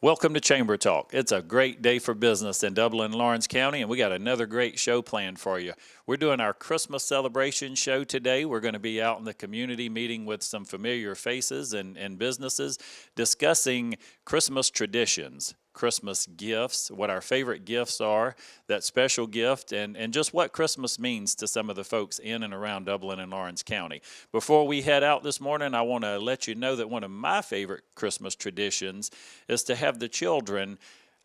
Welcome to Chamber Talk. It's a great day for business in Dublin and Lawrence County, and we got another great show planned for you. We're doing our Christmas celebration show today. We're going to be out in the community meeting with some familiar faces and businesses discussing Christmas traditions, Christmas gifts, what our favorite gifts are, that special gift, and just what Christmas means to some of the folks in and around Dublin and Lawrence County. Before we head out this morning, I want to let you know that one of my favorite Christmas traditions is to have the children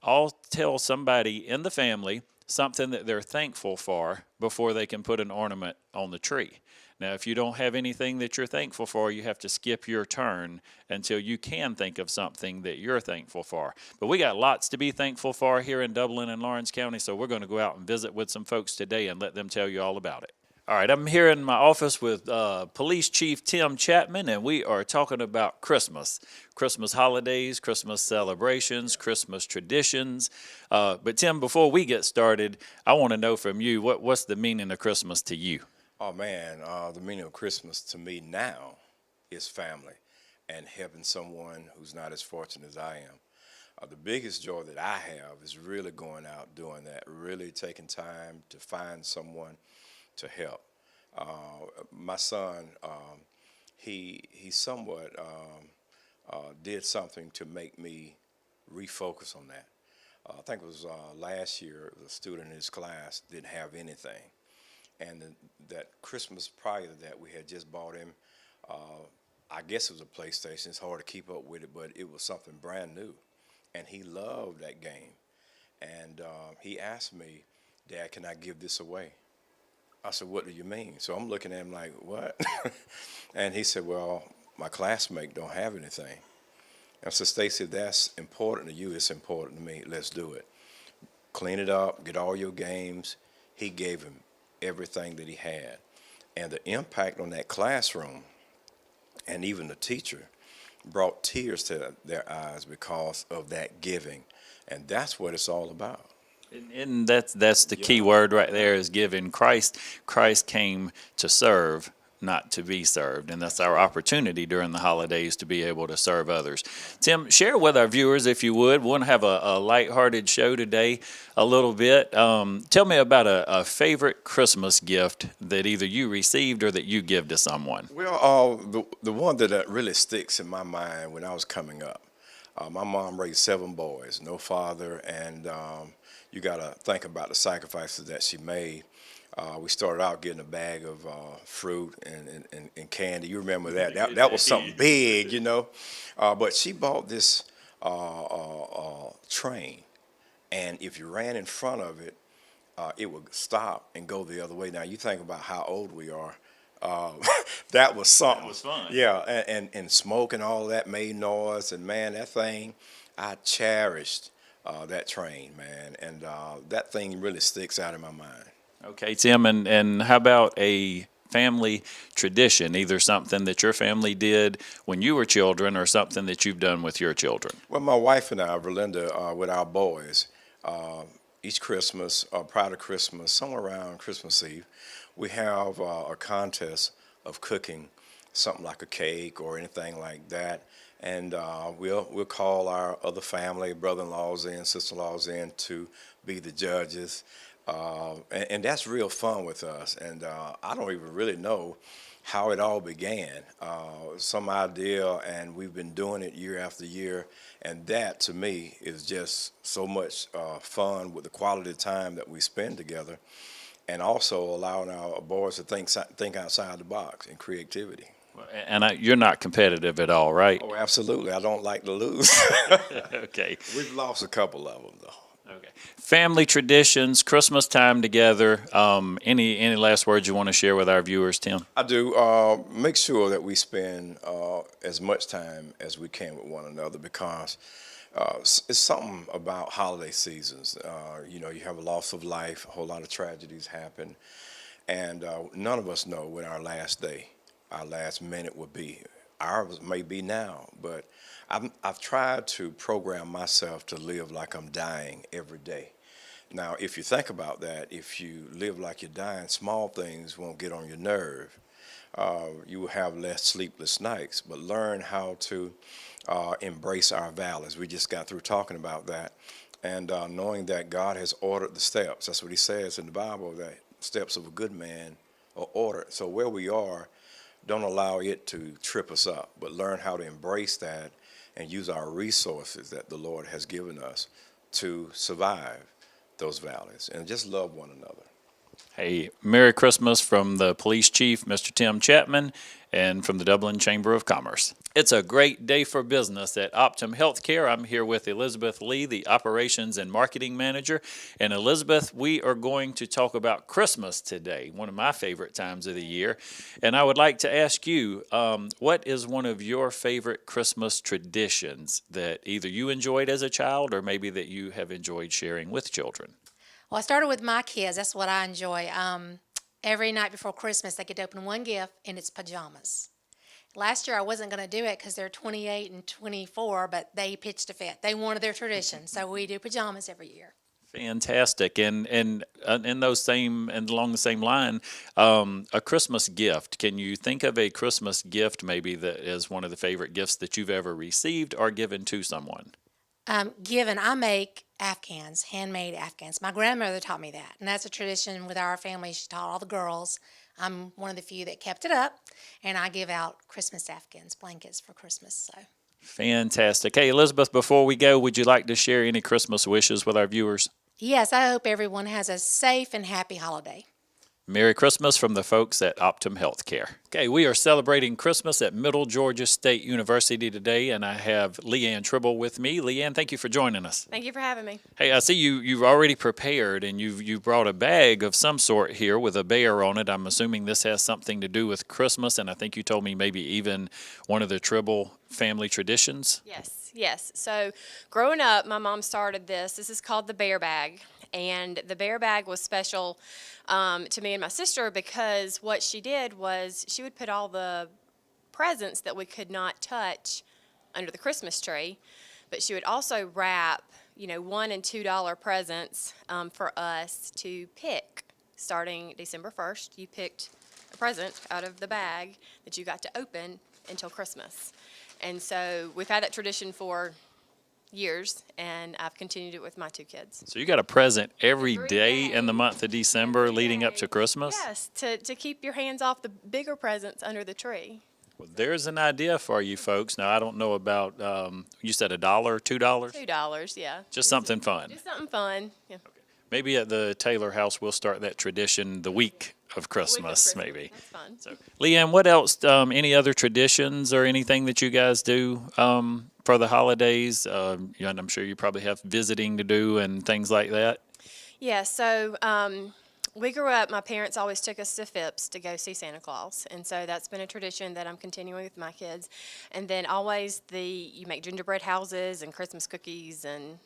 all tell somebody in the family something that they're thankful for before they can put an ornament on the tree. Now, if you don't have anything that you're thankful for, you have to skip your turn until you can think of something that you're thankful for. But we got lots to be thankful for here in Dublin and Lawrence County, so we're going to go out and visit with some folks today and let them tell you all about it. All right, I'm here in my office with Police Chief Tim Chatman, and we are talking about Christmas holidays, Christmas celebrations, Christmas traditions. But Tim, before we get started, I want to know from you, what's the meaning of Christmas to you? Oh man, the meaning of Christmas to me now is family and helping someone who's not as fortunate as I am. The biggest joy that I have is really going out doing that, really taking time to find someone to help. My son, he somewhat did something to make me refocus on that. I think it was last year, the student in his class didn't have anything. And that Christmas prior to that, we had just bought him, I guess it was a PlayStation. It's hard to keep up with it, but it was something brand new. And he loved that game. And he asked me, "Dad, can I give this away?" I said, "What do you mean?" So I'm looking at him like, "What?" And he said, "Well, my classmate don't have anything." I said, "Stacy, if that's important to you, it's important to me. Let's do it. Clean it up, get all your games." He gave him everything that he had. And the impact on that classroom and even the teacher brought tears to their eyes because of that giving. And that's what it's all about. And that's the key word right there is giving. Christ came to serve, not to be served, and that's our opportunity during the holidays to be able to serve others. Tim, share with our viewers, if you would. We want to have a lighthearted show today a little bit. Tell me about a favorite Christmas gift that either you received or that you give to someone. Well, the one that really sticks in my mind when I was coming up, my mom raised 7 boys, no father, and you got to think about the sacrifices that she made. We started out getting a bag of fruit and candy. You remember that? That was something big, you know. But she bought this train, and if you ran in front of it, it would stop and go the other way. Now, you think about how old we are. That was something. That was fun. Yeah, and smoke and all that made noise. And, man, that thing, I cherished that train, man. And that thing really sticks out in my mind. Okay, Tim, and how about a family tradition, either something that your family did when you were children or something that you've done with your children? Well, my wife and I, Verlinda, with our boys, each Christmas, prior to Christmas, somewhere around Christmas Eve, we have a contest of cooking something like a cake or anything like that. And we'll call our other family, brother-in-laws in, sister-in-laws in to be the judges. And that's real fun with us. And I don't even really know how it all began. Some idea, and we've been doing it year after year. And that, to me, is just so much fun with the quality of time that we spend together, and also allowing our boys to think outside the box in creativity. And you're not competitive at all, right? Oh, absolutely. I don't like to lose. Okay. We've lost a couple of them, though. Okay. Family traditions, Christmas time together. Any last words you want to share with our viewers, Tim? I do. Make sure that we spend as much time as we can with one another, because it's something about holiday seasons. You know, you have a loss of life, a whole lot of tragedies happen, and none of us know when our last day, our last minute will be. Ours may be now, but I've tried to program myself to live like I'm dying every day. Now, if you think about that, if you live like you're dying, small things won't get on your nerve. you will have less sleepless nights. But learn how to embrace our valleys. We just got through talking about that. And knowing that God has ordered the steps. That's what he says in the Bible, that steps of a good man are ordered. So where we are, don't allow it to trip us up, but learn how to embrace that and use our resources that the Lord has given us to survive those valleys and just love one another. Hey, Merry Christmas from the police chief, Mr. Tim Chatman, and from the Dublin Chamber of Commerce. It's a great day for business at Optum Healthcare. I'm here with Elizabeth Lee, the Operations and Marketing Manager. And Elizabeth, we are going to talk about Christmas today, one of my favorite times of the year. And I would like to ask you, what is one of your favorite Christmas traditions that either you enjoyed as a child or maybe that you have enjoyed sharing with children? Well, I started with my kids. That's what I enjoy. Every night before Christmas, they get to open one gift, and it's pajamas. Last year, I wasn't going to do it because they're 28 and 24, but they pitched a fit. They wanted their tradition, so we do pajamas every year. Fantastic, and in those same and along the same line, a Christmas gift. Can you think of a Christmas gift maybe that is one of the favorite gifts that you've ever received or given to someone? I make Afghans, handmade Afghans. My grandmother taught me that, and that's a tradition with our family. She taught all the girls. I'm one of the few that kept it up, and I give out Christmas Afghans, blankets for Christmas. So Fantastic. Hey, Elizabeth, before we go, would you like to share any Christmas wishes with our viewers? yes, I hope everyone has a safe and happy holiday. Merry Christmas from the folks at Optum Healthcare. Okay, we are celebrating Christmas at Middle Georgia State University today, and I have Leanne Tribble with me. Leanne, thank you for joining us. Thank you for having me. Hey, I see you've already prepared, and you've brought a bag of some sort here with a bear on it. I'm assuming this has something to do with Christmas, and I think you told me maybe even one of the Tribble family traditions. Yes. So growing up, my mom started this. This is called the bear bag. And the bear bag was special to me and my sister because what she did was she would put all the presents that we could not touch under the Christmas tree, but she would also wrap, $1 and $2 presents for us to pick. Starting December 1st, you picked a present out of the bag that you got to open until Christmas. And so we've had that tradition for years, and I've continued it with my two kids. So you got a present every day in the month of December leading up to Christmas? Yes, to keep your hands off the bigger presents under the tree. Well, there's an idea for you folks. Now, I don't know about, you said $1, $2? $2, yeah. Just something fun. Just something fun. Yeah. Maybe at the Taylor house, we'll start that tradition the week of Christmas, maybe. That's fun. So, Leanne, what else, any other traditions or anything that you guys do for the holidays? And I'm sure you probably have visiting to do and things like that. Yeah, so we grew up, my parents always took us to Phipps to go see Santa Claus. And so that's been a tradition that I'm continuing with my kids. And then always you make gingerbread houses and Christmas cookies and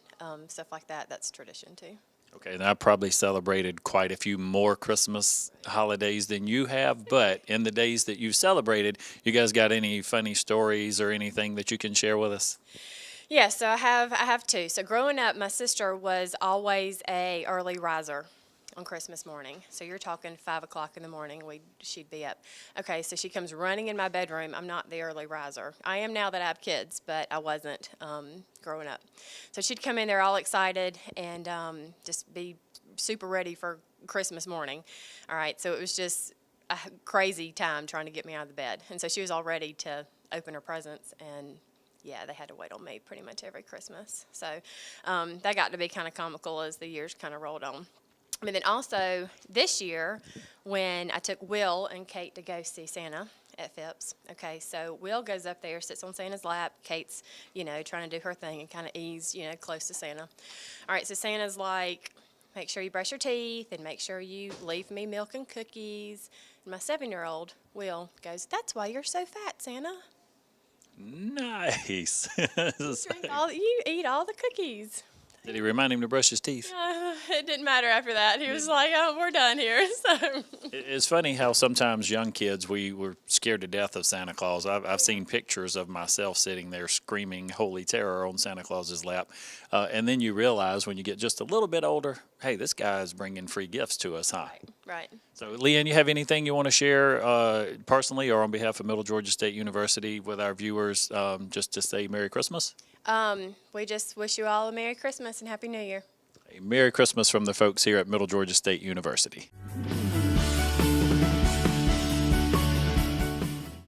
stuff like that. That's tradition too. Okay, and I probably celebrated quite a few more Christmas holidays than you have, but in the days that you've celebrated, you guys got any funny stories or anything that you can share with us? Yeah, so I have two. So growing up, my sister was always a early riser on Christmas morning. So you're talking 5 o'clock in the morning, she'd be up. Okay, so she comes running in my bedroom. I'm not the early riser. I am now that I have kids, but I wasn't growing up. So she'd come in there all excited and just be super ready for Christmas morning. All right, so it was just a crazy time trying to get me out of the bed. And so she was all ready to open her presents, and yeah, they had to wait on me pretty much every Christmas. So that got to be kind of comical as the years kind of rolled on. And then also this year, when I took Will and Kate to go see Santa at Phipps. Okay, so Will goes up there, sits on Santa's lap. Kate's, trying to do her thing and kind of ease, close to Santa. All right, so Santa's like, make sure you brush your teeth and make sure you leave me milk and cookies. And my 7-year-old, Will, goes, that's why you're so fat, Santa. Nice. You eat all the cookies. Did he remind him to brush his teeth? It didn't matter after that. He was like, oh, we're done here. So. It's funny how sometimes young kids, we were scared to death of Santa Claus. I've seen pictures of myself sitting there screaming holy terror on Santa Claus's lap. And then you realize when you get just a little bit older, hey, this guy is bringing free gifts to us, huh? Right. So, Leanne, you have anything you want to share personally or on behalf of Middle Georgia State University with our viewers, just to say Merry Christmas? We just wish you all a Merry Christmas and Happy New Year. A Merry Christmas from the folks here at Middle Georgia State University.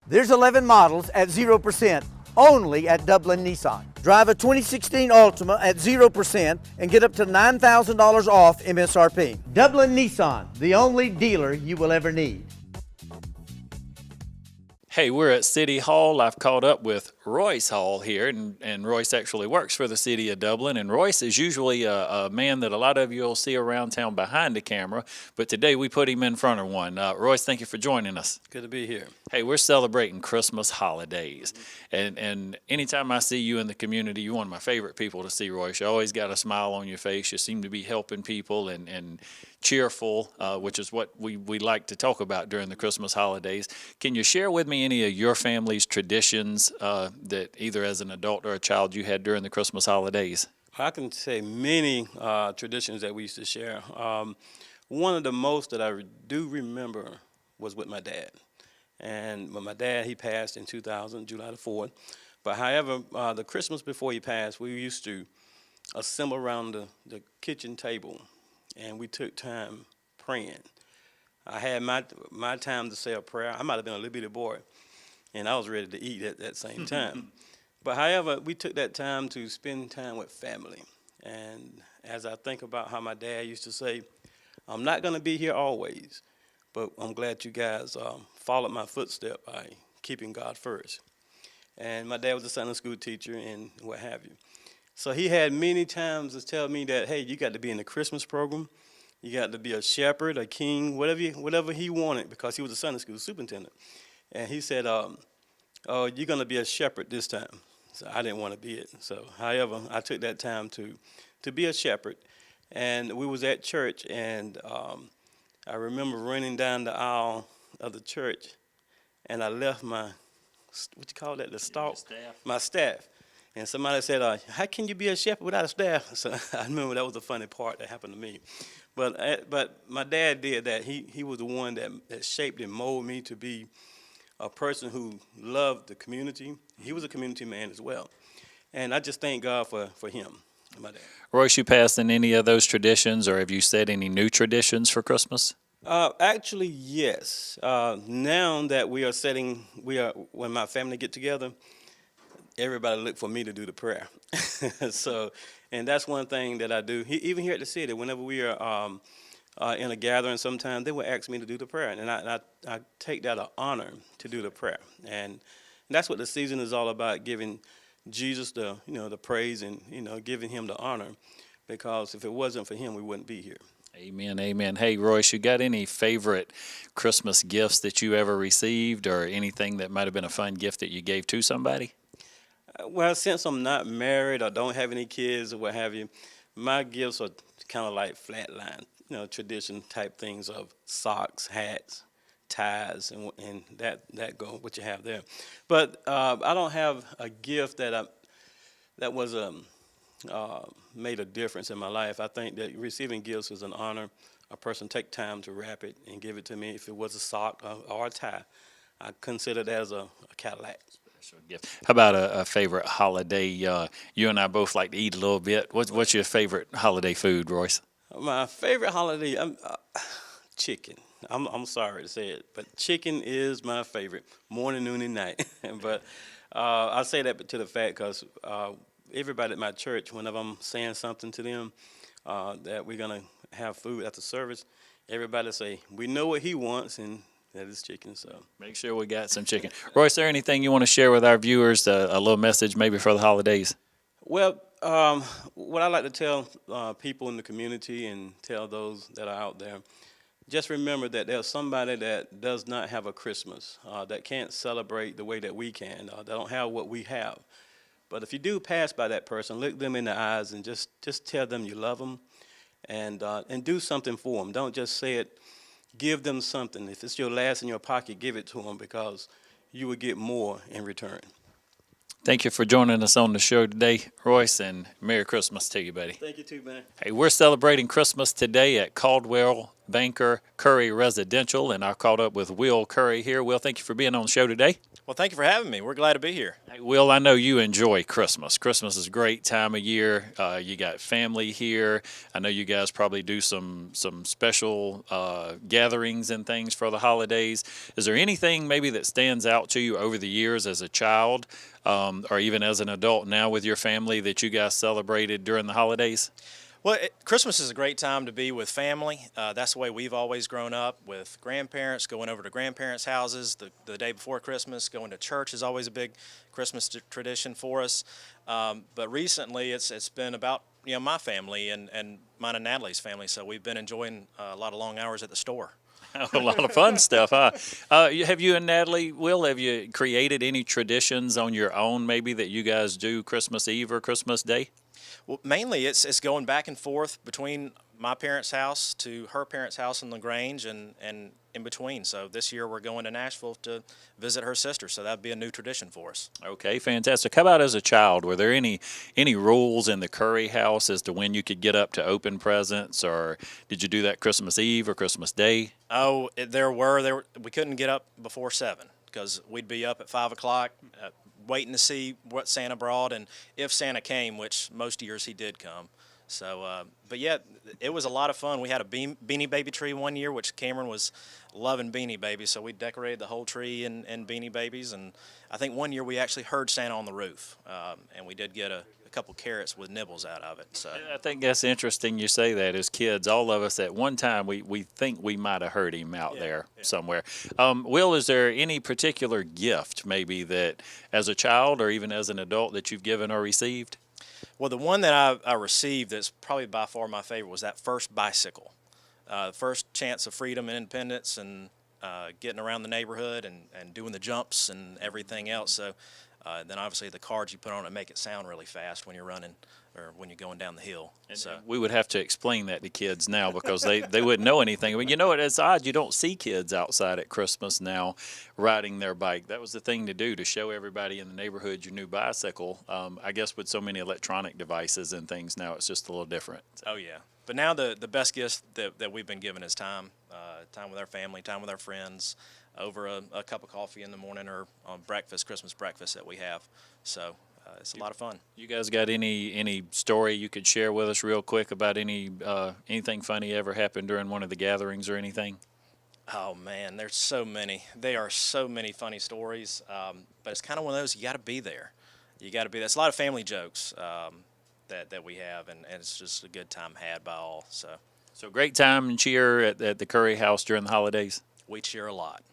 There's 11 models at 0% only at Dublin Nissan. Drive a 2016 Altima at 0% and get up to $9,000 off MSRP. Dublin Nissan, the only dealer you will ever need. Hey, we're at City Hall. I've caught up with Royce Hall here, and Royce actually works for the city of Dublin. And Royce is usually a man that a lot of you will see around town behind the camera, but today we put him in front of one. Royce, thank you for joining us. Good to be here. Hey, we're celebrating Christmas holidays, and anytime I see you in the community, you're one of my favorite people to see, Royce. You always got a smile on your face. You seem to be helping people and cheerful, which is what we like to talk about during the Christmas holidays. Can you share with me any of your family's traditions that either as an adult or a child you had during the Christmas holidays? I can say many traditions that we used to share. One of the most that I do remember was with my dad. And when my dad, he passed in 2000, July the 4th. But however, the Christmas before he passed, we used to assemble around the kitchen table, and we took time praying. I had my time to say a prayer. I might have been a little bitty boy, and I was ready to eat at that same time. But however, we took that time to spend time with family. And as I think about how my dad used to say, I'm not going to be here always, but I'm glad you guys followed my footstep by keeping God first. And my dad was a Sunday school teacher and what have you. So he had many times to tell me that, hey, you got to be in the Christmas program. You got to be a shepherd, a king, whatever he wanted, because he was a Sunday school superintendent. And he said, oh, you're going to be a shepherd this time. So I didn't want to be it. So, however, I took that time to be a shepherd. And we was at church, and I remember running down the aisle of the church, and I left my, what you call that, the stalk? My staff. And somebody said, how can you be a shepherd without a staff? So I remember that was the funny part that happened to me. But my dad did that. He was the one that shaped and molded me to be a person who loved the community. He was a community man as well. And I just thank God for him, my dad. Royce, you passed in any of those traditions, or have you set any new traditions for Christmas? Actually, yes. Now that when my family get together, everybody look for me to do the prayer. So, and that's one thing that I do. Even here at the city, whenever we are in a gathering, sometimes they will ask me to do the prayer, and I take that an honor to do the prayer. And that's what the season is all about: giving Jesus the praise and giving him the honor, because if it wasn't for him, we wouldn't be here. Amen, amen. Hey, Royce, you got any favorite Christmas gifts that you ever received, or anything that might have been a fun gift that you gave to somebody? Well, since I'm not married or don't have any kids or what have you, my gifts are kind of like flatline, tradition type things of socks, hats, ties, and that go what you have there. But I don't have a gift that was made a difference in my life. I think that receiving gifts is an honor. A person take time to wrap it and give it to me. If it was a sock or a tie, I consider that as a Cadillac. Gift. How about a favorite holiday? You and I both like to eat a little bit. What's your favorite holiday food, Royce? My favorite holiday, chicken. I'm sorry to say it, but chicken is my favorite, morning, noon, and night. But I say that to the fact because everybody at my church, whenever I'm saying something to them that we're gonna have food after service, everybody say, we know what he wants, and that is chicken. So make sure we got some chicken. Royce, is there anything you want to share with our viewers, a little message maybe for the holidays? Well, what I like to tell people in the community and tell those that are out there, just remember that there's somebody that does not have a Christmas, that can't celebrate the way that we can, that don't have what we have. But if you do pass by that person, look them in the eyes and just tell them you love them, and do something for them. Don't just say it. Give them something. If it's your last in your pocket, give it to them, because you will get more in return. Thank you for joining us on the show today, Royce, and Merry Christmas to you, buddy. Thank you too, man. Hey, we're celebrating Christmas today at Caldwell banker, Curry Residential, and I caught up with Will Curry here. Will, thank you for being on the show today. Well, thank you for having me. We're glad to be here. Hey, Will, I know you enjoy Christmas. Christmas is a great time of year. You got family here. I know you guys probably do some special gatherings and things for the holidays. Is there anything maybe that stands out to you over the years as a child or even as an adult now with your family that you guys celebrated during the holidays? Well, Christmas is a great time to be with family. That's the way we've always grown up, with grandparents, going over to grandparents' houses the day before Christmas. Going to church is always a big Christmas tradition for us. But recently, it's been about my family and mine and Natalie's family. So we've been enjoying a lot of long hours at the store. A lot of fun stuff, huh? Have you and Natalie, Will, have you created any traditions on your own maybe that you guys do Christmas Eve or Christmas Day? Well, mainly it's going back and forth between my parents' house to her parents' house in LaGrange and in between. So this year we're going to Nashville to visit her sister. So that'd be a new tradition for us. Okay, fantastic. How about as a child? Were there any rules in the Curry house as to when you could get up to open presents, or did you do that Christmas Eve or Christmas Day? Oh, there were. We couldn't get up before 7 because we'd be up at 5 o'clock waiting to see what Santa brought and if Santa came, which most years he did come. So, but yeah, it was a lot of fun. We had a Beanie Baby tree one year, which Cameron was loving Beanie Babies, so we decorated the whole tree in Beanie Babies. And I think one year we actually heard Santa on the roof, and we did get a couple carrots with nibbles out of it. So I think that's interesting you say that. As kids, all of us at one time, we think we might have heard him out there somewhere. Will, is there any particular gift maybe that as a child or even as an adult that you've given or received? Well, the one that I received that's probably by far my favorite was that first bicycle. First chance of freedom and independence and getting around the neighborhood and doing the jumps and everything else. So then obviously the cards you put on it make it sound really fast when you're running or when you're going down the hill. So we would have to explain that to kids now because they wouldn't know anything. I mean, you know what? It's odd. You don't see kids outside at Christmas now riding their bike. That was the thing to do, to show everybody in the neighborhood your new bicycle. I guess with so many electronic devices and things now, it's just a little different. Oh, yeah. But now the best gift that we've been given is time. Time with our family, time with our friends, over a cup of coffee in the morning or on breakfast, Christmas breakfast that we have. So it's a lot of fun. You guys got any story you could share with us real quick about anything funny ever happened during one of the gatherings or anything? Oh, man, there's so many. There are so many funny stories, but it's kind of one of those, you got to be there. You got to be there. It's a lot of family jokes that we have, and it's just a good time had by all. So great time and cheer at the Curry house during the holidays? We cheer a lot.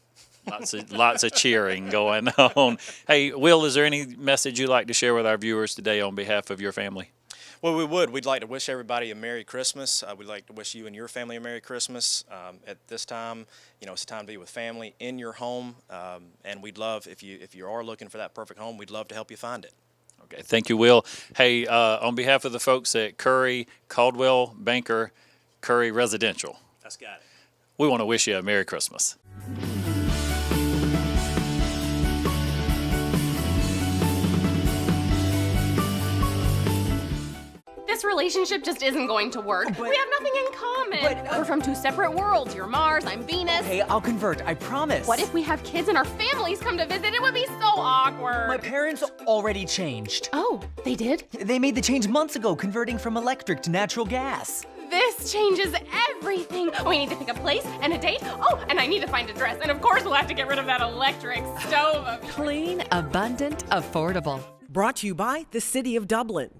Lots of cheering going on. Hey, Will, is there any message you'd like to share with our viewers today on behalf of your family? Well, we would. We'd like to wish everybody a Merry Christmas. We'd like to wish you and your family a Merry Christmas. At this time, it's a time to be with family in your home, and we'd love, if you are looking for that perfect home, we'd love to help you find it. Okay, thank you, Will. Hey, on behalf of the folks at Curry, Caldwell, Banker, Curry Residential, That's got it. we want to wish you a Merry Christmas. This relationship just isn't going to work. We have nothing in common. We're from two separate worlds. You're Mars, I'm Venus. Hey, I'll convert, I promise. What if we have kids and our families come to visit? It would be so awkward. My parents already changed. Oh, they did? They made the change months ago, converting from electric to natural gas. This changes everything. We need to pick a place and a date. Oh, and I need to find a dress. And of course, we'll have to get rid of that electric stove of yours. Clean, abundant, affordable. Brought to you by the City of Dublin.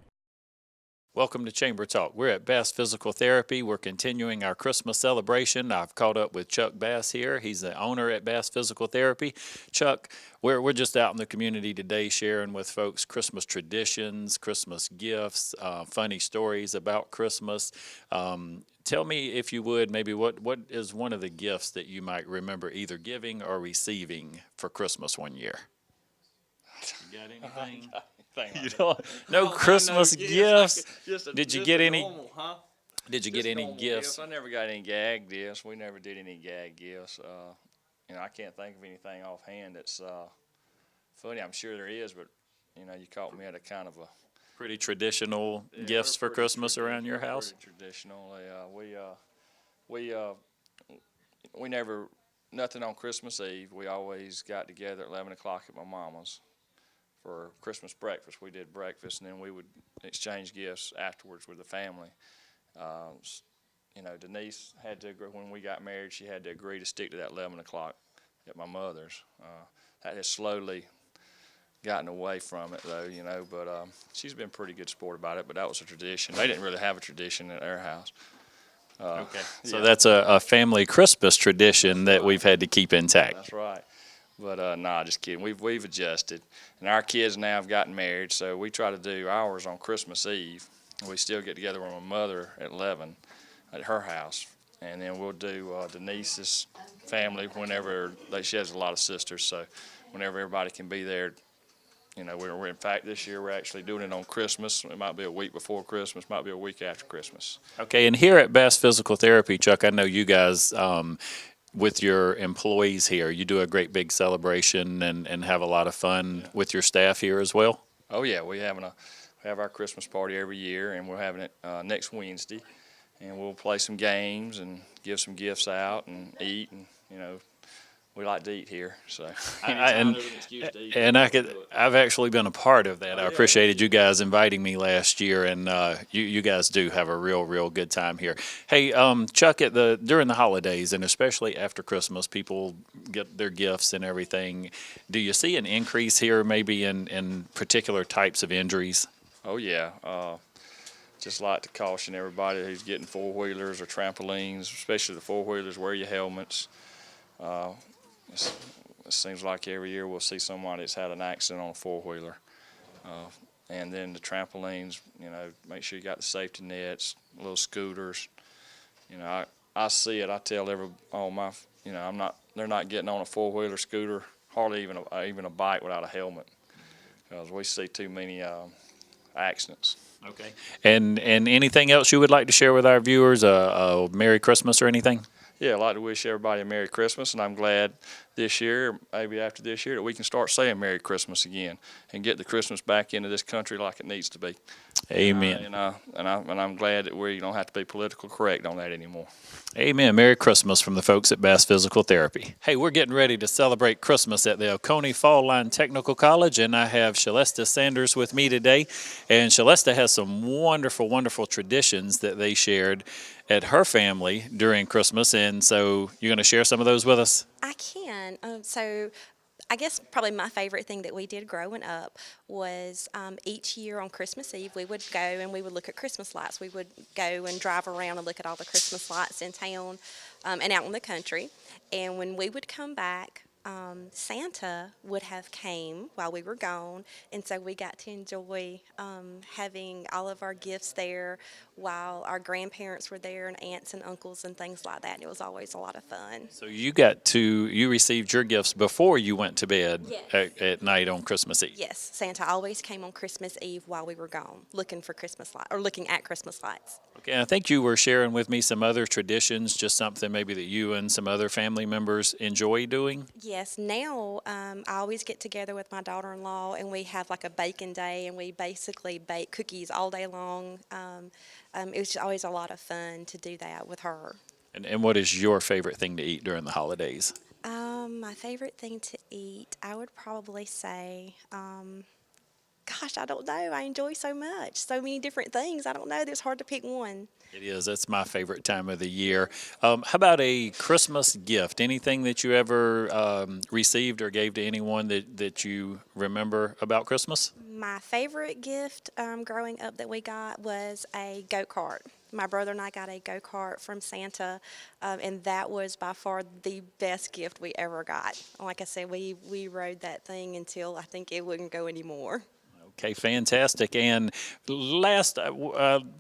Welcome to Chamber Talk. We're at Bass Physical Therapy. We're continuing our Christmas celebration. I've caught up with Chuck Bass here. He's the owner at Bass Physical Therapy. Chuck, we're just out in the community today sharing with folks Christmas traditions, Christmas gifts, funny stories about Christmas. Tell me, if you would, maybe what is one of the gifts that you might remember either giving or receiving for Christmas one year? You got anything? You don't, no Christmas gifts. Did you get any? Did you get any gifts? I never got any gag gifts. We never did any gag gifts. I can't think of anything offhand that's funny. I'm sure there is, but you caught me at a kind of a Pretty traditional gifts for Christmas around your house? Pretty traditional. we never, nothing on Christmas Eve. We always got together at 11 o'clock at my mama's for Christmas breakfast. We did breakfast, and then we would exchange gifts afterwards with the family. You know, Denise had to agree, when we got married, she had to agree to stick to that 11 o'clock at my mother's. That has slowly gotten away from it, though, you know, but she's been a pretty good sport about it, but that was a tradition. They didn't really have a tradition at their house. Okay. So yeah. that's a family Christmas tradition that we've had to keep intact. That's right. But nah, just kidding. We've adjusted, and our kids now have gotten married, so we try to do ours on Christmas Eve. We still get together with my mother at 11 at her house, and then we'll do Denise's family whenever she has a lot of sisters, so whenever everybody can be there. You know, we're in fact this year we're actually doing it on Christmas. It might be a week before Christmas, might be a week after Christmas. Okay, and here at Bass Physical Therapy, Chuck, I know you guys, with your employees here, you do a great big celebration and have a lot of fun with your staff here as well. Oh yeah, we have our Christmas party every year, and we're having it next Wednesday, and we'll play some games and give some gifts out and eat, and you know. We like to eat here, so I've actually been a part of that. I appreciated you guys inviting me last year, and you guys do have a real good time here. Hey, Chuck, during the holidays and especially after Christmas, people get their gifts and everything. Do you see an increase here, maybe in particular types of injuries? Oh yeah, just like to caution everybody who's getting four-wheelers or trampolines, especially the four-wheelers, wear your helmets. It seems like every year we'll see somebody that's had an accident on a four-wheeler. And then the trampolines, you know, make sure you got the safety nets, little scooters. You know, I see it. I tell you know, they're not getting on a four-wheeler scooter, hardly even a bike without a helmet, because we see too many accidents. Okay. And anything else you would like to share with our viewers? Merry Christmas or anything? Yeah, I'd like to wish everybody a Merry Christmas, and I'm glad this year, maybe after this year, that we can start saying Merry Christmas again and get the Christmas back into this country like it needs to be. Amen. And I'm glad that we don't have to be politically correct on that anymore. Amen. Merry Christmas from the folks at Bass Physical Therapy. Hey, we're getting ready to celebrate Christmas at the Oconee Fall Line Technical College, and I have Shalesta Sanders with me today. And Shalesta has some wonderful traditions that they shared at her family during Christmas, and so you're going to share some of those with us? I can. So I guess probably my favorite thing that we did growing up was each year on Christmas Eve we would go and we would look at Christmas lights. We would go and drive around and look at all the Christmas lights in town and out in the country. And when we would come back, Santa would have came while we were gone, and so we got to enjoy having all of our gifts there while our grandparents were there and aunts and uncles and things like that. And it was always a lot of fun. So you received your gifts before you went to bed at night on Christmas Eve? Yes, Santa always came on Christmas Eve while we were gone, looking at Christmas lights. Okay, I think you were sharing with me some other traditions, just something maybe that you and some other family members enjoy doing? Yes, now I always get together with my daughter-in-law and we have like a baking day and we basically bake cookies all day long. It was always a lot of fun to do that with her. And what is your favorite thing to eat during the holidays? My favorite thing to eat, I would probably say, gosh, I don't know. I enjoy so much, so many different things. I don't know. It's hard to pick one. It is. That's my favorite time of the year. How about a Christmas gift? Anything that you ever received or gave to anyone that you remember about Christmas? My favorite gift growing up that we got was a go-kart. My brother and I got a go-kart from Santa, and that was by far the best gift we ever got. Like I said, we rode that thing until I think it wouldn't go anymore. Okay, fantastic. And last,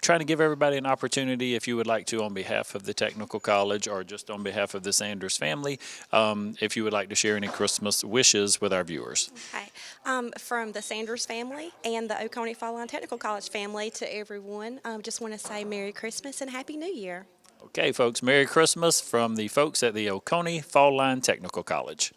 trying to give everybody an opportunity, if you would like to, on behalf of the Technical College or just on behalf of the Sanders family, if you would like to share any Christmas wishes with our viewers. Okay. From the Sanders family and the Oconee Fall Line Technical College family to everyone, just want to say Merry Christmas and Happy New Year. Okay, folks, Merry Christmas from the folks at the Oconee Fall Line Technical College.